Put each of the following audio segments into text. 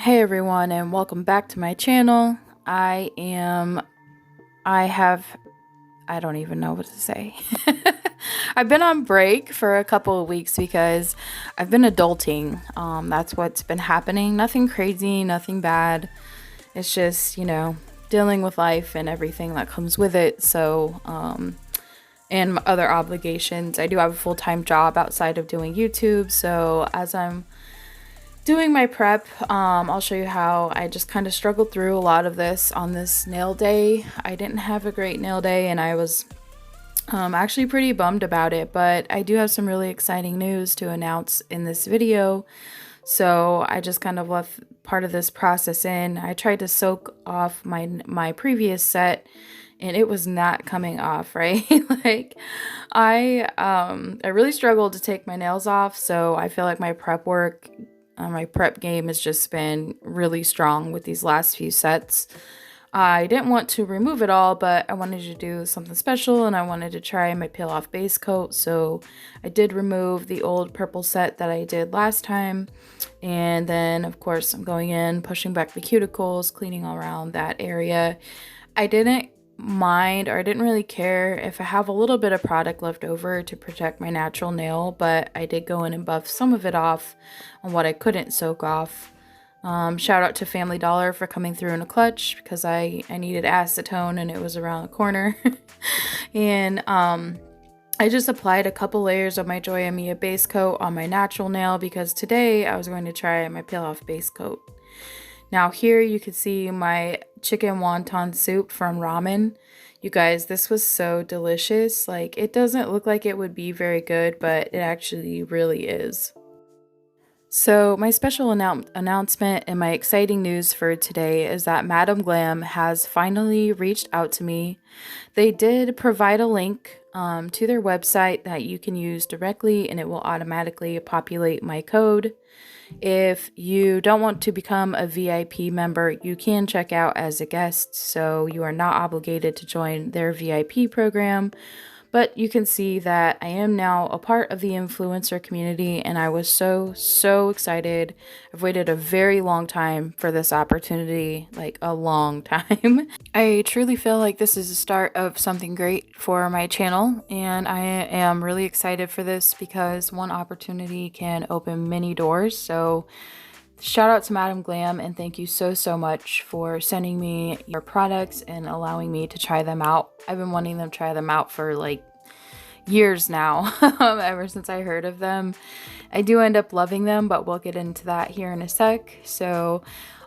Hey everyone, and welcome back to my channel. I don't even know what to say. I've been on break for a couple of weeks because I've been adulting. That's what's been happening. Nothing crazy, nothing bad. It's just, dealing with life and everything that comes with it. And my other obligations. I do have a full-time job outside of doing YouTube. So as I'm doing my prep, I'll show you how I just kind of struggled through a lot of this on this nail day. I didn't have a great nail day and I was actually pretty bummed about it, but I do have some really exciting news to announce in this video. So I just kind of left part of this process in. I tried to soak off my previous set and it was not coming off, right? Like I really struggled to take my nails off, so I feel like my prep game has just been really strong with these last few sets. I didn't want to remove it all, but I wanted to do something special and I wanted to try my peel off base coat. So I did remove the old purple set that I did last time. And then of course I'm going in, pushing back the cuticles, cleaning all around that area. I didn't mind, or I didn't really care if I have a little bit of product left over to protect my natural nail, but I did go in and buff some of it off on what I couldn't soak off. Shout out to Family Dollar for coming through in a clutch because I needed acetone and it was around the corner. And I just applied a couple layers of my Joya Mia base coat on my natural nail because today I was going to try my peel off base coat. Now here you can see my chicken wonton soup from ramen. You guys, this was so delicious. Like, it doesn't look like it would be very good, but it actually really is. So my special announcement and my exciting news for today is that Madam Glam has finally reached out to me. They did provide a link to their website that you can use directly and it will automatically populate my code. If you don't want to become a VIP member, you can check out as a guest, so you are not obligated to join their VIP program. But you can see that I am now a part of the influencer community and I was so excited. I've waited a very long time for this opportunity, like a long time. I truly feel like this is the start of something great for my channel and I am really excited for this because one opportunity can open many doors. So shout out to Madam Glam and thank you so much for sending me your products and allowing me to try them out. I've been wanting them to try them out for like years now, ever since I heard of them. I do end up loving them, but we'll get into that here in a sec. So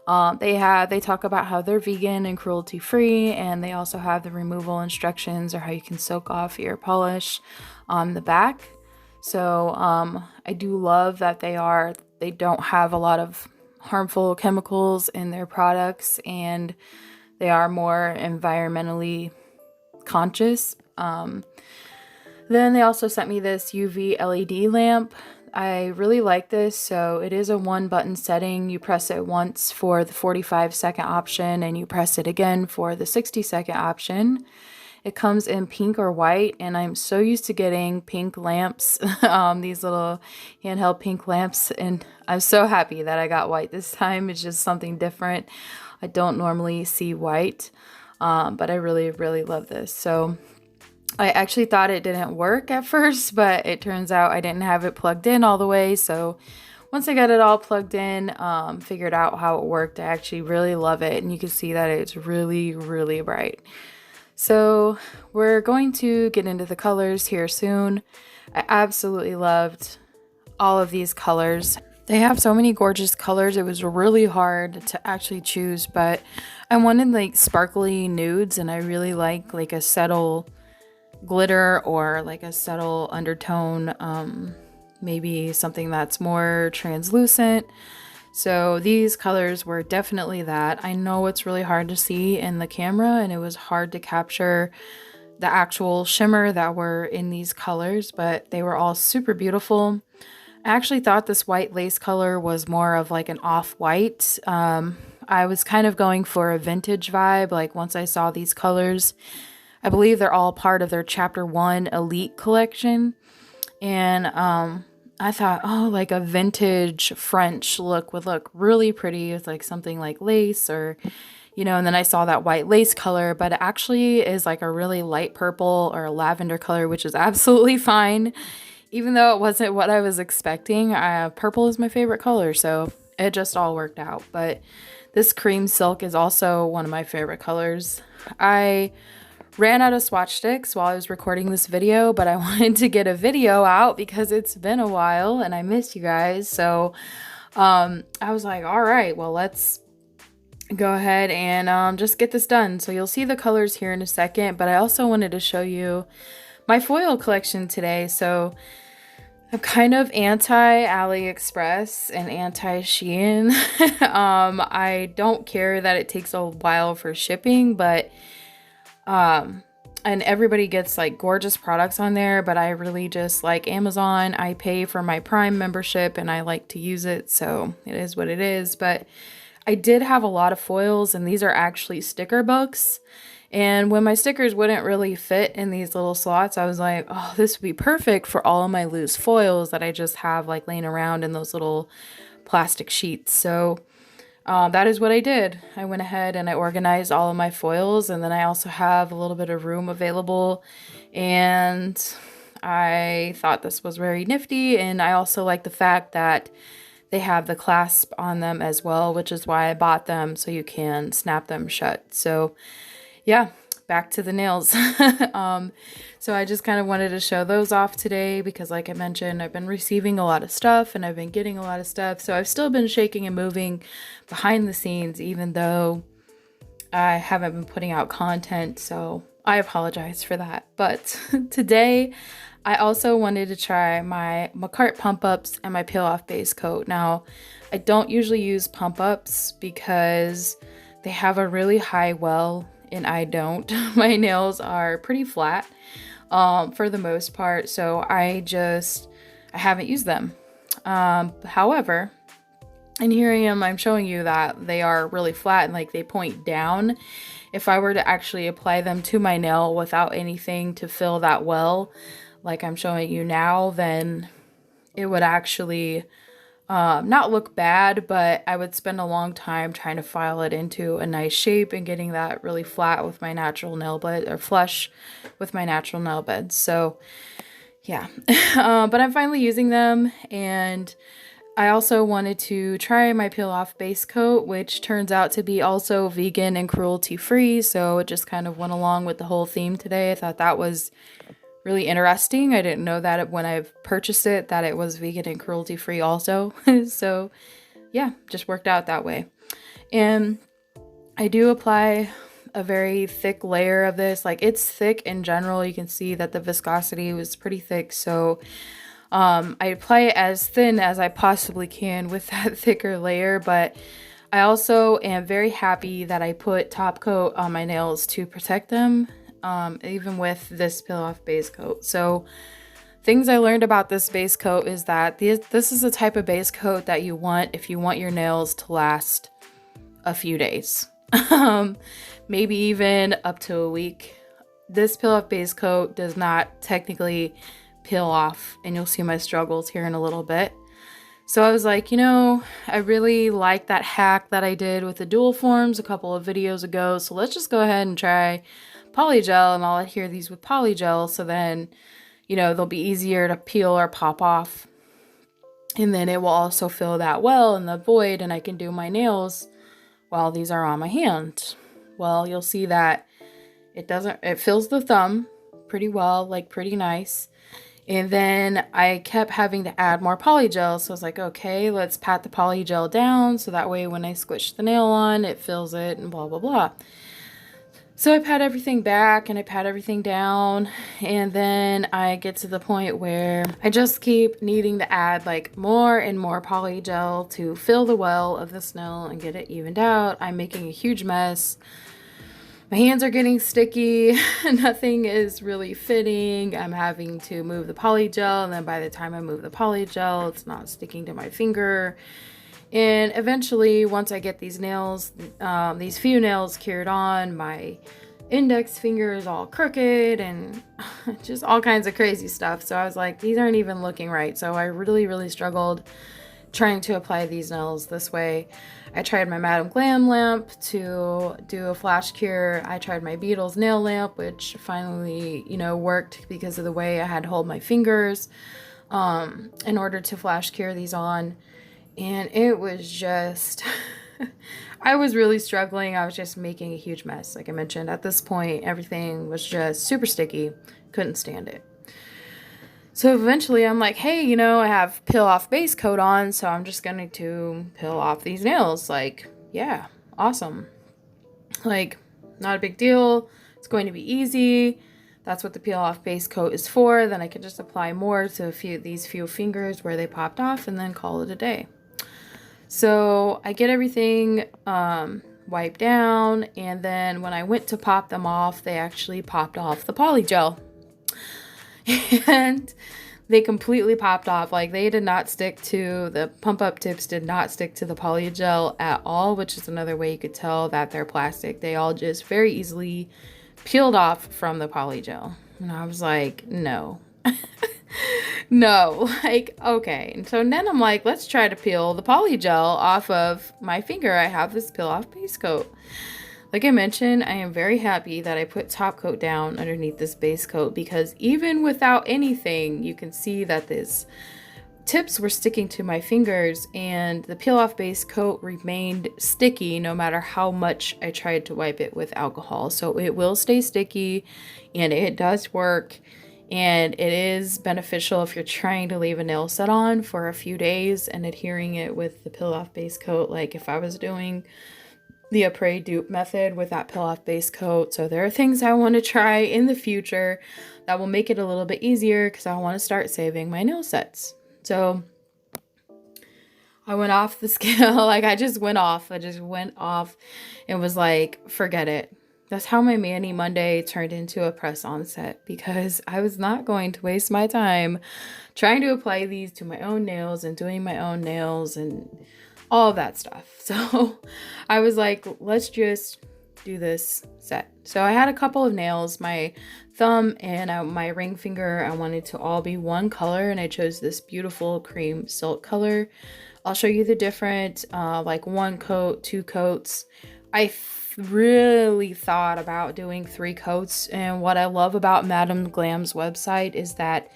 they talk about how they're vegan and cruelty free, and they also have the removal instructions or how you can soak off your polish on the back. So I do love that they don't have a lot of harmful chemicals in their products and they are more environmentally conscious. Then they also sent me this UV LED lamp. I really like this. So it is a 1-button setting. You press it once for the 45-second option and you press it again for the 60-second option. It comes in pink or white, and I'm so used to getting pink lamps, these little handheld pink lamps, and I'm so happy that I got white this time. It's just something different. I don't normally see white, but I really love this. So I actually thought it didn't work at first, but it turns out I didn't have it plugged in all the way. So once I got it all plugged in, figured out how it worked, I actually really love it, and you can see that it's really bright. So we're going to get into the colors here soon. I absolutely loved all of these colors. They have so many gorgeous colors. It was really hard to actually choose, but I wanted like sparkly nudes, and I really like a subtle glitter or like a subtle undertone, maybe something that's more translucent. So these colors were definitely that. I know it's really hard to see in the camera and it was hard to capture the actual shimmer that were in these colors, but they were all super beautiful. I actually thought this white lace color was more of like an off-white. I was kind of going for a vintage vibe, like once I saw these colors. I believe they're all part of their Chapter 1 Elite collection. And I thought, oh, like a vintage French look would look really pretty with like something like lace or, and then I saw that white lace color, but it actually is like a really light purple or a lavender color, which is absolutely fine. Even though it wasn't what I was expecting, purple is my favorite color, so it just all worked out. But this cream silk is also one of my favorite colors. I ran out of swatch sticks while I was recording this video, but I wanted to get a video out because it's been a while and I missed you guys. So I was like, all right, well, let's go ahead and just get this done. So you'll see the colors here in a second, but I also wanted to show you my foil collection today. So I'm kind of anti AliExpress and anti Shein. I don't care that it takes a while for shipping, but and everybody gets like gorgeous products on there, but I really just like Amazon. I pay for my Prime membership and I like to use it, so it is what it is. But I did have a lot of foils, and these are actually sticker books. And when my stickers wouldn't really fit in these little slots, I was like, oh, this would be perfect for all of my loose foils that I just have like laying around in those little plastic sheets. So that is what I did. I went ahead and I organized all of my foils, and then I also have a little bit of room available, and I thought this was very nifty. And I also like the fact that they have the clasp on them as well, which is why I bought them, so you can snap them shut. So yeah, back to the nails. So I just kind of wanted to show those off today because, like I mentioned, I've been receiving a lot of stuff and I've been getting a lot of stuff. So I've still been shaking and moving behind the scenes, even though I haven't been putting out content. So I apologize for that. But today I also wanted to try my Makartt pump ups and my peel off base coat. Now, I don't usually use pump ups because they have a really high well, and I don't. My nails are pretty flat for the most part, so I haven't used them. However, and here I am, I'm showing you that they are really flat and like they point down. If I were to actually apply them to my nail without anything to fill that well, like I'm showing you now, then it would actually not look bad, but I would spend a long time trying to file it into a nice shape and getting that really flat with my natural nail bed, or flush with my natural nail bed. So yeah, but I'm finally using them, and I also wanted to try my peel off base coat, which turns out to be also vegan and cruelty free. So it just kind of went along with the whole theme today. I thought that was really interesting. I didn't know that when I purchased it that it was vegan and cruelty free also. So yeah, just worked out that way. And I do apply a very thick layer of this. Like, it's thick in general. You can see that the viscosity was pretty thick. So I apply it as thin as I possibly can with that thicker layer, but I also am very happy that I put top coat on my nails to protect them. Even with this peel off base coat. So things I learned about this base coat is that this is the type of base coat that you want if you want your nails to last a few days, maybe even up to a week. This peel off base coat does not technically peel off, and you'll see my struggles here in a little bit. So I was like, I really like that hack that I did with the dual forms a couple of videos ago. So let's just go ahead and try polygel, and I'll adhere these with polygel, so then they'll be easier to peel or pop off, and then it will also fill that well in the void, and I can do my nails while these are on my hand. Well, you'll see that it fills the thumb pretty well, like pretty nice. And then I kept having to add more polygel, so I was like, okay, let's pat the polygel down so that way when I squish the nail on, it fills it and blah blah blah. So I pat everything back and I pat everything down, and then I get to the point where I just keep needing to add like more and more polygel to fill the well of the nail and get it evened out. I'm making a huge mess. My hands are getting sticky. Nothing is really fitting. I'm having to move the polygel, and then by the time I move the polygel, it's not sticking to my finger. And eventually, once I get these nails, these few nails cured on, my index finger is all crooked and just all kinds of crazy stuff. So I was like, these aren't even looking right. So I really struggled trying to apply these nails this way. I tried my Madam Glam lamp to do a flash cure. I tried my Beetles nail lamp, which finally, worked because of the way I had to hold my fingers in order to flash cure these on. And it was just, I was really struggling. I was just making a huge mess. Like I mentioned, at this point, everything was just super sticky. Couldn't stand it. So eventually I'm like, hey, I have peel off base coat on, so I'm just going to peel off these nails. Like, yeah, awesome. Like, not a big deal. It's going to be easy. That's what the peel off base coat is for. Then I can just apply more to these few fingers where they popped off and then call it a day. So I get everything wiped down, and then when I went to pop them off, they actually popped off the poly gel. And they completely popped off. Like, they did not stick to the pump up tips, did not stick to the poly gel at all, which is another way you could tell that they're plastic. They all just very easily peeled off from the poly gel. And I was like, no. No, like, okay. And so then I'm like, let's try to peel the poly gel off of my finger. I have this peel off base coat. Like I mentioned, I am very happy that I put top coat down underneath this base coat, because even without anything, you can see that this tips were sticking to my fingers, and the peel off base coat remained sticky no matter how much I tried to wipe it with alcohol. So it will stay sticky, and it does work, and it is beneficial if you're trying to leave a nail set on for a few days and adhering it with the peel off base coat. Like if I was doing the après dupe method with that peel off base coat. So there are things I want to try in the future that will make it a little bit easier, because I want to start saving my nail sets. So I went off the scale. Like I just went off and was like, forget it. That's how my Mani Monday turned into a press on set, because I was not going to waste my time trying to apply these to my own nails and doing my own nails and all of that stuff. So I was like, let's just do this set. So I had a couple of nails, my thumb and my ring finger. I wanted to all be one color, and I chose this beautiful cream silk color. I'll show you the different, like 1 coat, 2 coats. I really thought about doing 3 coats. And what I love about Madam Glam's website is that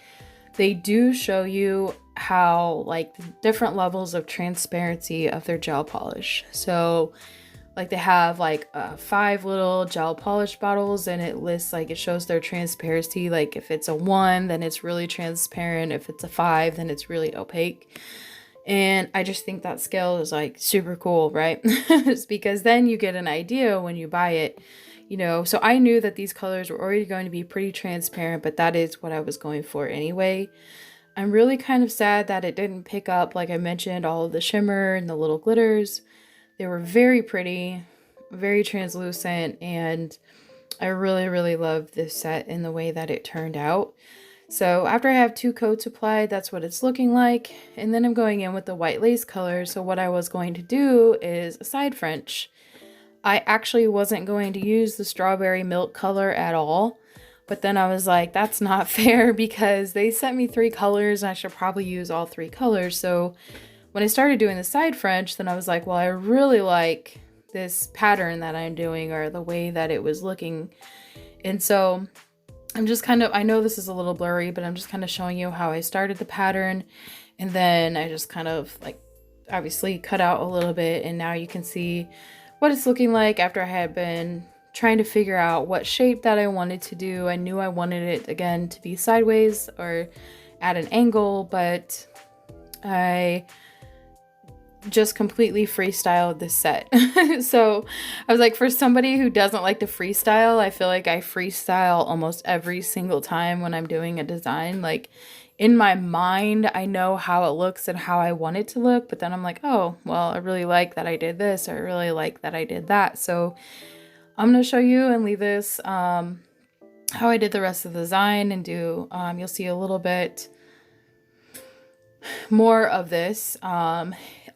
they do show you how, like, the different levels of transparency of their gel polish. So like they have like 5 little gel polish bottles, and it lists, like, it shows their transparency. Like if it's a 1, then it's really transparent. If it's a 5, then it's really opaque. And I just think that scale is like super cool, right? It's because then you get an idea when you buy it, so I knew that these colors were already going to be pretty transparent, but that is what I was going for anyway. I'm really kind of sad that it didn't pick up, like I mentioned, all of the shimmer and the little glitters. They were very pretty, very translucent, and I really loved this set in the way that it turned out. So after I have 2 coats applied, that's what it's looking like. And then I'm going in with the white lace color. So what I was going to do is a side French. I actually wasn't going to use the strawberry milk color at all. But then I was like, that's not fair, because they sent me 3 colors and I should probably use all 3 colors. So when I started doing the side French, then I was like, well, I really like this pattern that I'm doing, or the way that it was looking. And so I'm just kind of, I know this is a little blurry, but I'm just kind of showing you how I started the pattern. And then I just kind of, like, obviously cut out a little bit. And now you can see what it's looking like after I had been trying to figure out what shape that I wanted to do. I knew I wanted it, again, to be sideways or at an angle, but I just completely freestyled this set. So I was like, for somebody who doesn't like to freestyle, I feel like I freestyle almost every single time when I'm doing a design. Like, in my mind, I know how it looks and how I want it to look, but then I'm like, oh, well, I really like that I did this, or I really like that I did that. So I'm going to show you and leave this how I did the rest of the design, and do, you'll see a little bit more of this.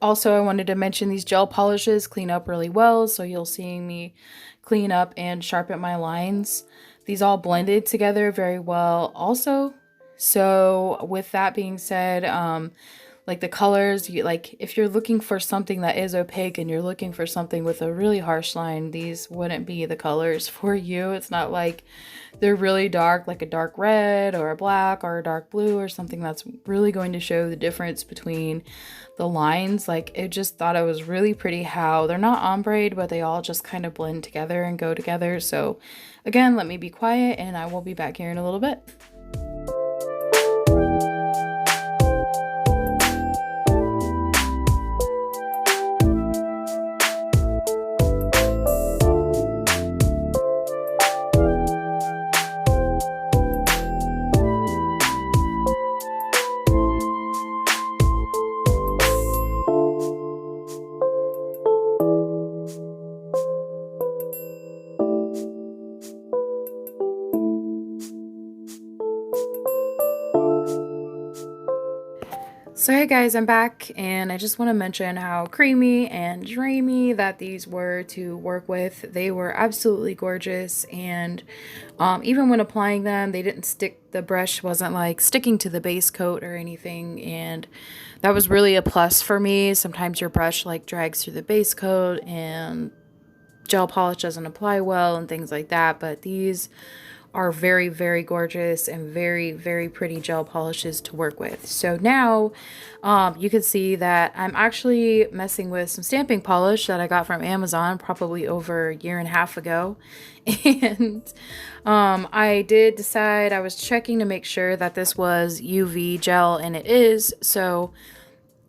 Also, I wanted to mention these gel polishes clean up really well, so you'll see me clean up and sharpen my lines. These all blended together very well also. So with that being said, like the colors, like if you're looking for something that is opaque and you're looking for something with a really harsh line, these wouldn't be the colors for you. It's not like they're really dark, like a dark red or a black or a dark blue or something that's really going to show the difference between the lines. Like, it just thought it was really pretty how they're not ombre, but they all just kind of blend together and go together. So again, let me be quiet and I will be back here in a little bit. So hey guys, I'm back and I just want to mention how creamy and dreamy that these were to work with. They were absolutely gorgeous, and even when applying them, they didn't stick, the brush wasn't like sticking to the base coat or anything, and that was really a plus for me. Sometimes your brush like drags through the base coat and gel polish doesn't apply well and things like that, but these are very, very gorgeous and very, very pretty gel polishes to work with. So now you can see that I'm actually messing with some stamping polish that I got from Amazon probably over a year and a half ago. And I did decide, I was checking to make sure that this was UV gel, and it is. So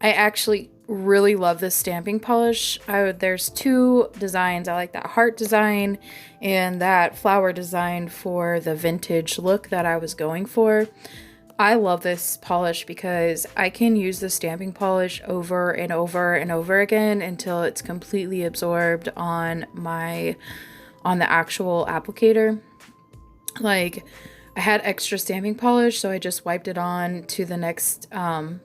I actually really love this stamping polish. There's two designs. I like that heart design and that flower design for the vintage look that I was going for. I love this polish because I can use the stamping polish over and over and over again until it's completely absorbed on the actual applicator. Like, I had extra stamping polish, so I just wiped it on to the next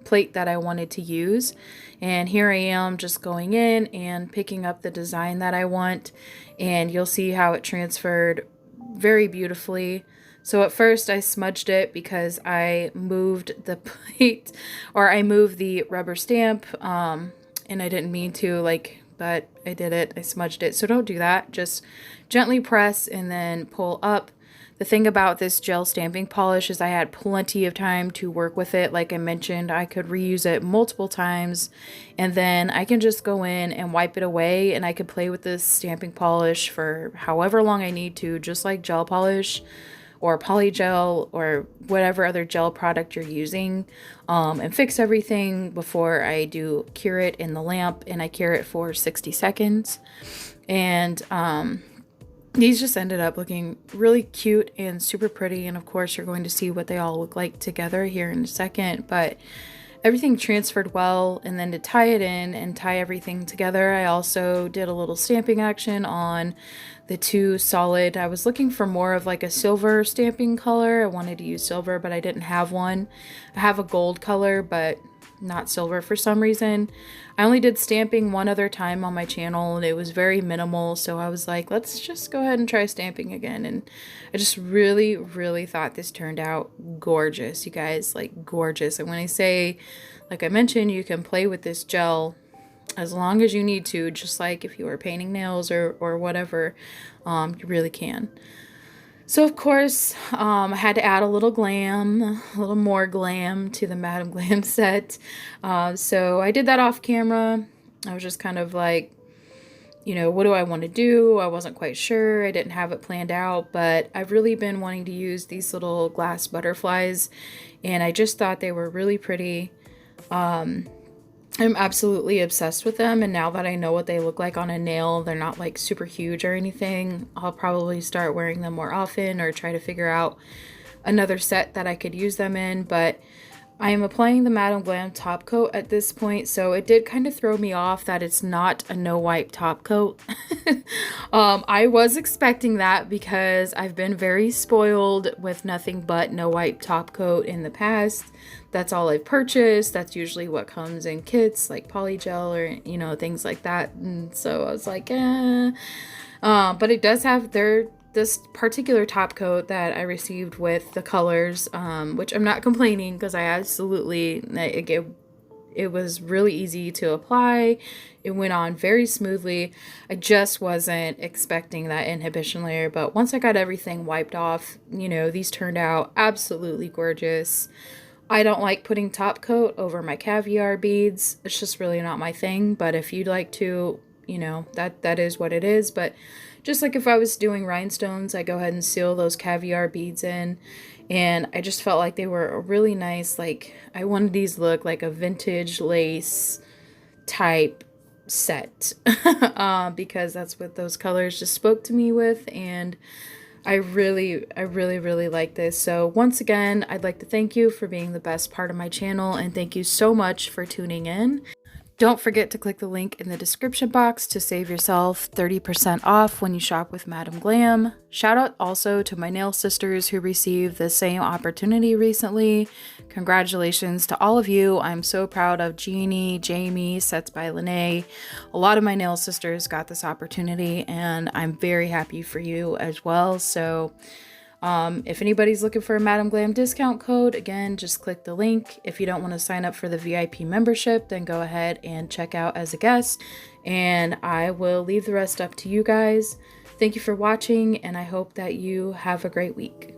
plate that I wanted to use. And here I am just going in and picking up the design that I want. And you'll see how it transferred very beautifully. So at first I smudged it because I moved the plate, or I moved the rubber stamp, and I didn't mean to, but I did it. I smudged it. So don't do that. Just gently press and then pull up. The thing about this gel stamping polish is I had plenty of time to work with it. Like I mentioned, I could reuse it multiple times, and then I can just go in and wipe it away, and I could play with this stamping polish for however long I need to, just like gel polish or polygel or whatever other gel product you're using, and fix everything before I do cure it in the lamp, and I cure it for 60 seconds. And these just ended up looking really cute and super pretty, and of course you're going to see what they all look like together here in a second, but everything transferred well. And then to tie it in and tie everything together, I also did a little stamping action on the two solid. I was looking for more of like a silver stamping color. I wanted to use silver, but I didn't have one. I have a gold color, but not silver for some reason. I only did stamping one other time on my channel, and it was very minimal, so I was like, let's just go ahead and try stamping again. And I just really, really thought this turned out gorgeous, you guys, like gorgeous. And when I say, like I mentioned, you can play with this gel as long as you need to, just like if you were painting nails or whatever, you really can. So of course, I had to add a little more glam to the Madam Glam set. So I did that off camera. I was just kind of like, what do I want to do? I wasn't quite sure. I didn't have it planned out, but I've really been wanting to use these little glass butterflies, and I just thought they were really pretty. I'm absolutely obsessed with them, and now that I know what they look like on a nail, they're not like super huge or anything. I'll probably start wearing them more often or try to figure out another set that I could use them in, but I am applying the Madam Glam top coat at this point, so it did kind of throw me off that it's not a no wipe top coat. I was expecting that because I've been very spoiled with nothing but no wipe top coat in the past. That's all I've purchased. That's usually what comes in kits like polygel or things like that. And so I was like, But it does have this particular top coat that I received with the colors, which I'm not complaining because I absolutely, it was really easy to apply. It went on very smoothly. I just wasn't expecting that inhibition layer, but once I got everything wiped off, these turned out absolutely gorgeous. I don't like putting top coat over my caviar beads. It's just really not my thing, but if you'd like to, that is what it is. But just like if I was doing rhinestones, I go ahead and seal those caviar beads in. And I just felt like they were a really nice, like, I wanted these to look like a vintage lace type set. Because that's what those colors just spoke to me with. And I really like this. So once again, I'd like to thank you for being the best part of my channel, and thank you so much for tuning in. Don't forget to click the link in the description box to save yourself 30% off when you shop with Madam Glam. Shout out also to my nail sisters who received the same opportunity recently. Congratulations to all of you. I'm so proud of Jeannie, Jamie, Sets by Lene. A lot of my nail sisters got this opportunity, and I'm very happy for you as well. So if anybody's looking for a Madam Glam discount code, again, just click the link. If you don't want to sign up for the VIP membership, then go ahead and check out as a guest, and I will leave the rest up to you guys. Thank you for watching, and I hope that you have a great week.